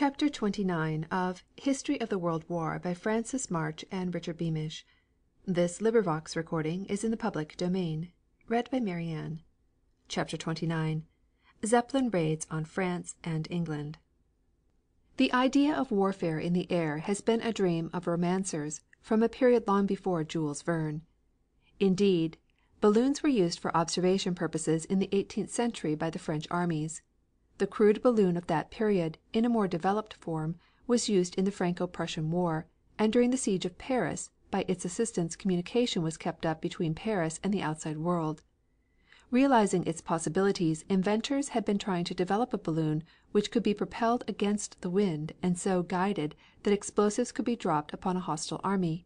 Chapter 29 of History of the World War by Francis March and Richard Beamish. This recording is in the public domain. Chapter 29 Zeppelin Raids on France and England. The idea of warfare in the air has been a dream of romancers from a period long before Jules Verne. Indeed, balloons were used for observation purposes in the 18th century by the French armies. The crude balloon of that period, in a more developed form, was used in the Franco-Prussian War, and during the siege of Paris by its assistance communication was kept up between Paris and the outside world. Realizing its possibilities, inventors had been trying to develop a balloon which could be propelled against the wind and so guided that explosives could be dropped upon a hostile army.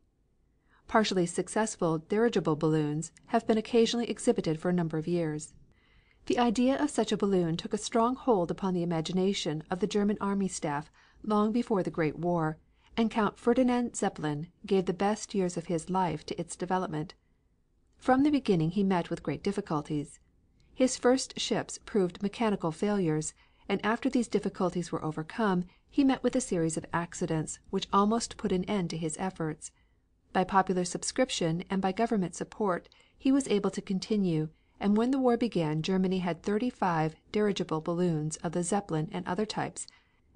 Partially successful dirigible balloons have been occasionally exhibited for a number of years. The idea of such a balloon took a strong hold upon the imagination of the German army staff long before the Great War, and Count Ferdinand Zeppelin gave the best years of his life to its development. From the beginning he met with great difficulties. His first ships proved mechanical failures, and after these difficulties were overcome he met with a series of accidents which almost put an end to his efforts. By popular subscription and by government support he was able to continue, and when the war began Germany had 35 dirigible balloons of the Zeppelin and other types,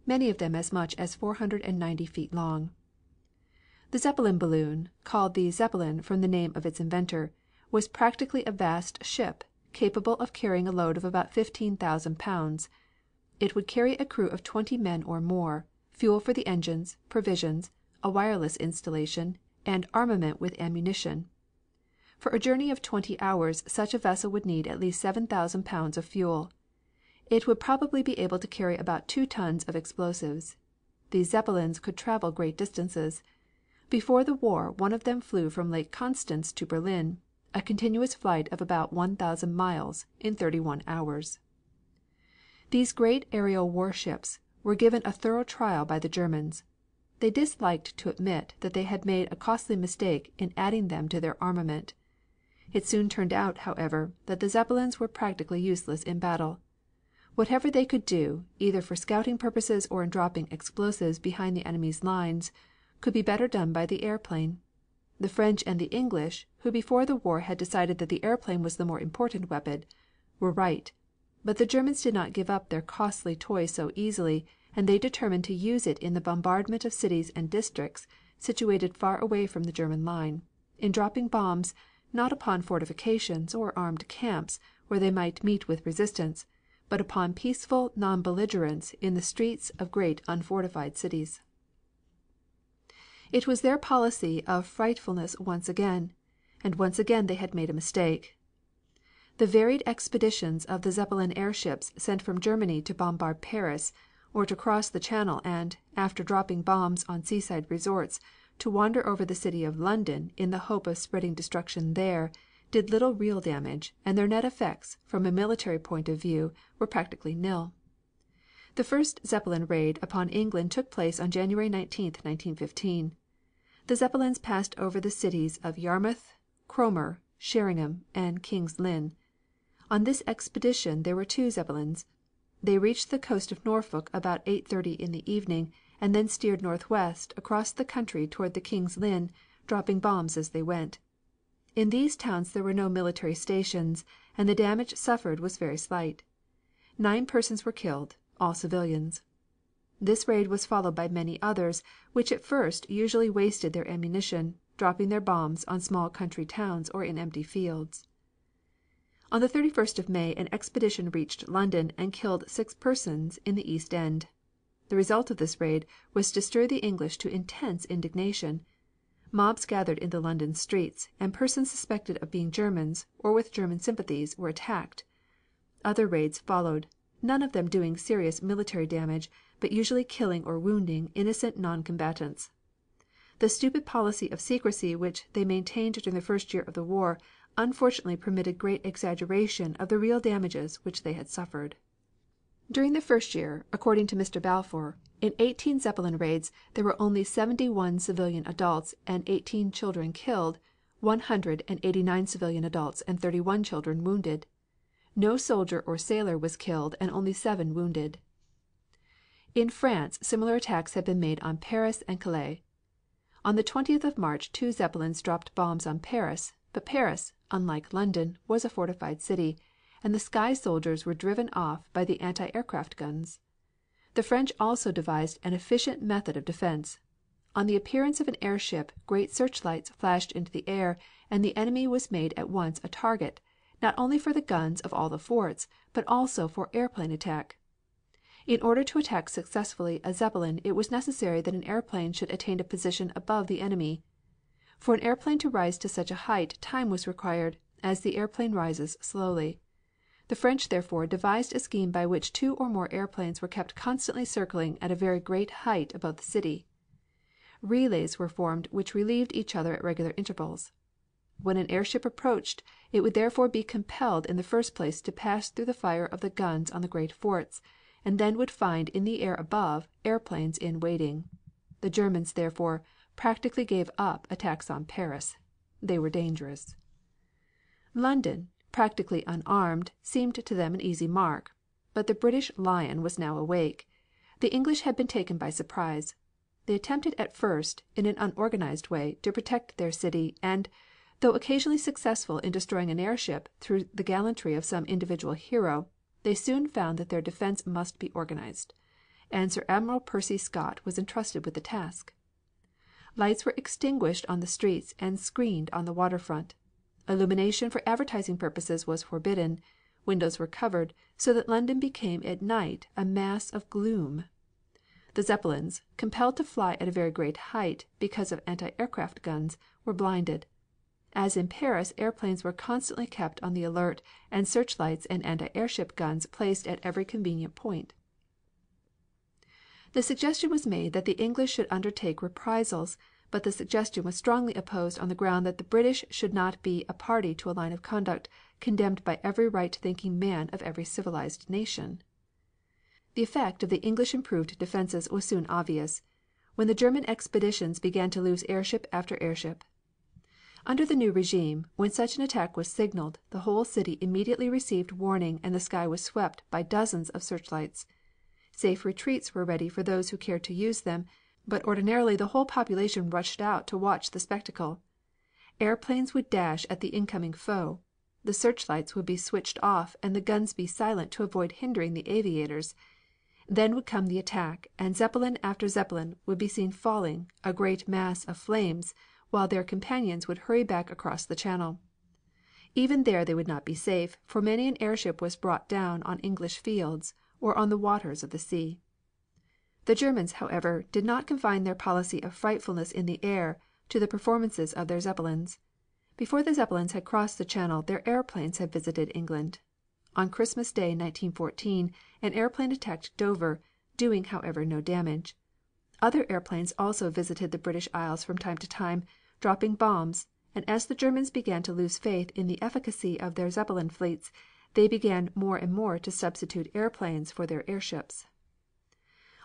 many of them as much as 490 feet long. The Zeppelin balloon, called the Zeppelin from the name of its inventor, was practically a vast ship, capable of carrying a load of about 15,000 pounds. It would carry a crew of 20 men or more, fuel for the engines, provisions, a wireless installation, and armament with ammunition. For a journey of 20 hours such a vessel would need at least 7,000 pounds of fuel. It would probably be able to carry about 2 tons of explosives. These Zeppelins could travel great distances. Before the war one of them flew from Lake Constance to Berlin, a continuous flight of about 1,000 miles in 31 hours. These great aerial warships were given a thorough trial by the Germans. They disliked to admit that they had made a costly mistake in adding them to their armament. It soon turned out, however, that the Zeppelins were practically useless in battle. Whatever they could do, either for scouting purposes or in dropping explosives behind the enemy's lines, could be better done by the airplane. The French and the English, who before the war had decided that the airplane was the more important weapon, were right. But the Germans did not give up their costly toy so easily, and they determined to use it in the bombardment of cities and districts situated far away from the German line, in dropping bombs not upon fortifications or armed camps where they might meet with resistance, but upon peaceful non-belligerents in the streets of great unfortified cities. It was their policy of frightfulness once again, and once again they had made a mistake. The varied expeditions of the Zeppelin airships sent from Germany to bombard Paris, or to cross the Channel and, after dropping bombs on seaside resorts, to wander over the city of London in the hope of spreading destruction there, did little real damage, and their net effects from a military point of view were practically nil. The first Zeppelin raid upon England took place on January 19, 1915. The Zeppelins passed over the cities of Yarmouth, Cromer, Sheringham, and King's Lynn. On this expedition there were 2 Zeppelins. They reached the coast of Norfolk about 8:30 in the evening, and then steered northwest across the country toward the King's Lynn, dropping bombs as they went. In these towns there were no military stations, and the damage suffered was very slight. 9 persons were killed, all civilians. This raid was followed by many others, which at first usually wasted their ammunition, dropping their bombs on small country towns or in empty fields. On the 31st of May an expedition reached London and killed 6 persons in the East End. The result of this raid was to stir the English to intense indignation. Mobs gathered in the London streets, and persons suspected of being Germans or with German sympathies were attacked. Other raids followed, none of them doing serious military damage, but usually killing or wounding innocent non-combatants. The stupid policy of secrecy which they maintained during the first year of the war unfortunately permitted great exaggeration of the real damages which they had suffered. During the first year, according to Mr. Balfour, in 18 Zeppelin raids there were only 71 civilian adults and 18 children killed, 189 civilian adults and 31 children wounded. No soldier or sailor was killed and only 7 wounded. In France similar attacks had been made on Paris and Calais. On the 20th of March 2 Zeppelins dropped bombs on Paris, but Paris, unlike London, was a fortified city, and the sky soldiers were driven off by the anti aircraft guns. The French also devised an efficient method of defense. On the appearance of an airship great searchlights flashed into the air and the enemy was made at once a target, not only for the guns of all the forts, but also for airplane attack. In order to attack successfully a Zeppelin it was necessary that an airplane should attain a position above the enemy. For an airplane to rise to such a height time was required, as the airplane rises slowly. The French therefore devised a scheme by which two or more airplanes were kept constantly circling at a very great height above the city. Relays were formed which relieved each other at regular intervals. When an airship approached, it would therefore be compelled in the first place to pass through the fire of the guns on the great forts, and then would find in the air above airplanes in waiting. The Germans, therefore, practically gave up attacks on Paris. They were dangerous. London, practically unarmed, seemed to them an easy mark. But the British lion was now awake. The English had been taken by surprise. They attempted at first, in an unorganized way, to protect their city, and, though occasionally successful in destroying an airship through the gallantry of some individual hero, they soon found that their defense must be organized, and Sir Admiral Percy Scott was entrusted with the task. Lights were extinguished on the streets and screened on the waterfront. Illumination for advertising purposes was forbidden. Windows were covered, so that London became at night a mass of gloom. The Zeppelins, compelled to fly at a very great height because of anti-aircraft guns, were blinded. As in Paris, airplanes were constantly kept on the alert and searchlights and anti-airship guns placed at every convenient point. The suggestion was made that the English should undertake reprisals, but the suggestion was strongly opposed on the ground that the British should not be a party to a line of conduct condemned by every right-thinking man of every civilized nation. The effect of the English improved defenses was soon obvious, when the German expeditions began to lose airship after airship. Under the new regime, when such an attack was signaled, the whole city immediately received warning and the sky was swept by dozens of searchlights. Safe retreats were ready for those who cared to use them, but ordinarily the whole population rushed out to watch the spectacle. Airplanes would dash at the incoming foe. The searchlights would be switched off and the guns be silent to avoid hindering the aviators. Then would come the attack, and Zeppelin after Zeppelin would be seen falling, a great mass of flames, while their companions would hurry back across the Channel. Even there they would not be safe, for many an airship was brought down on English fields or on the waters of the sea. The Germans, however, did not confine their policy of frightfulness in the air to the performances of their Zeppelins. Before the Zeppelins had crossed the Channel their airplanes had visited England. On Christmas Day, 1914, an airplane attacked Dover, doing, however, no damage. Other airplanes also visited the British Isles from time to time, dropping bombs, and as the Germans began to lose faith in the efficacy of their Zeppelin fleets, they began more and more to substitute airplanes for their airships.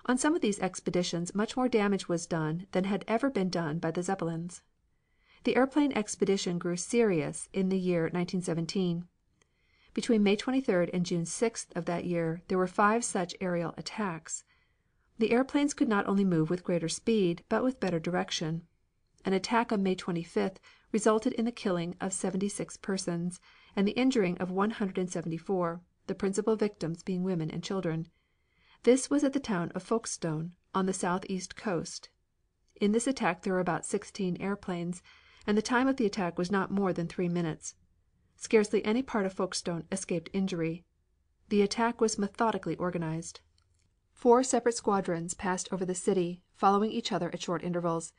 On some of these expeditions much more damage was done than had ever been done by the Zeppelins. The airplane expedition grew serious in the year 1917. Between May 23rd and June 6th of that year there were 5 such aerial attacks. The airplanes could not only move with greater speed, but with better direction. An attack on May 25th resulted in the killing of 76 persons and the injuring of 174, the principal victims being women and children. This was at the town of Folkestone, on the southeast coast. In this attack there were about 16 airplanes, and the time of the attack was not more than 3 minutes. Scarcely any part of Folkestone escaped injury. The attack was methodically organized. 4 separate squadrons passed over the city, following each other at short intervals.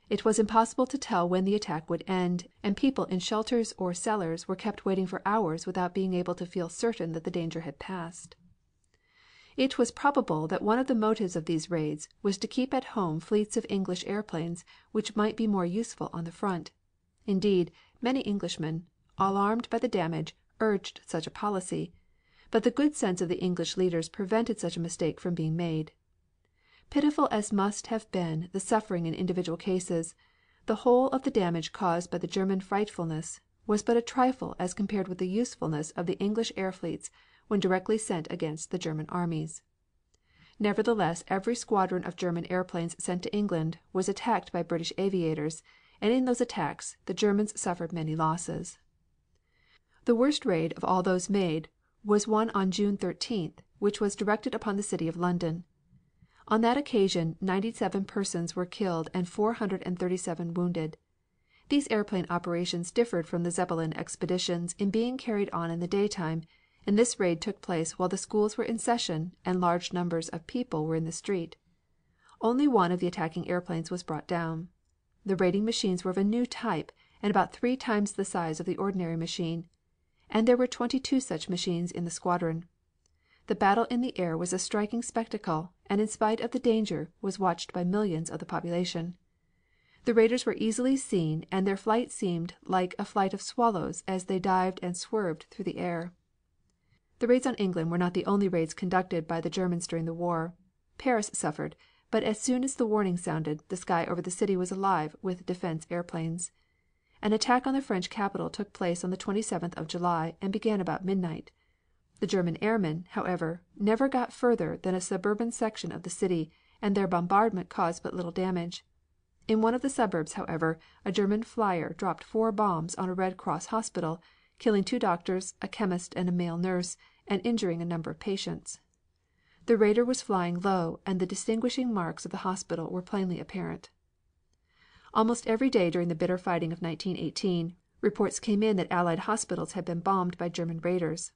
It was impossible to tell when the attack would end, and people in shelters or cellars were kept waiting for hours without being able to feel certain that the danger had passed. It was probable that one of the motives of these raids was to keep at home fleets of English airplanes which might be more useful on the front. Indeed, many Englishmen, alarmed by the damage, urged such a policy. But the good sense of the English leaders prevented such a mistake from being made. Pitiful as must have been the suffering in individual cases, the whole of the damage caused by the German frightfulness was but a trifle as compared with the usefulness of the English air fleets when directly sent against the German armies. Nevertheless, every squadron of German airplanes sent to England was attacked by British aviators, and in those attacks the Germans suffered many losses. The worst raid of all those made was one on June 13th, which was directed upon the city of London. On that occasion 97 persons were killed and 437 wounded. These airplane operations differed from the Zeppelin expeditions in being carried on in the daytime, and this raid took place while the schools were in session and large numbers of people were in the street. Only one of the attacking airplanes was brought down. The raiding machines were of a new type and about 3 times the size of the ordinary machine, and there were 22 such machines in the squadron. The battle in the air was a striking spectacle, and in spite of the danger was watched by millions of the population. The raiders were easily seen and their flight seemed like a flight of swallows as they dived and swerved through the air. The raids on England were not the only raids conducted by the Germans during the war. Paris suffered, but as soon as the warning sounded, the sky over the city was alive with defense airplanes. An attack on the French capital took place on the 27th of July and began about midnight. The German airmen, however, never got further than a suburban section of the city, and their bombardment caused but little damage. In one of the suburbs, however, a German flyer dropped 4 bombs on a Red Cross hospital, killing 2 doctors, a chemist and a male nurse, and injuring a number of patients. The raider was flying low and the distinguishing marks of the hospital were plainly apparent. Almost every day during the bitter fighting of 1918, reports came in that Allied hospitals had been bombed by German raiders.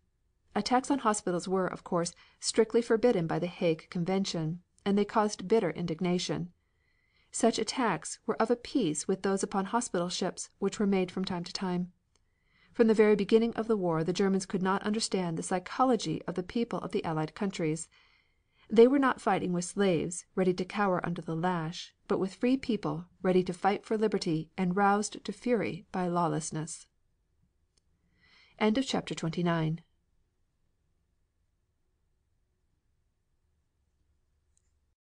Attacks on hospitals were, of course, strictly forbidden by the Hague Convention, and they caused bitter indignation. Such attacks were of a piece with those upon hospital ships which were made from time to time. From the very beginning of the war the Germans could not understand the psychology of the people of the Allied countries. They were not fighting with slaves, ready to cower under the lash, but with free people, ready to fight for liberty and roused to fury by lawlessness. End of chapter 29.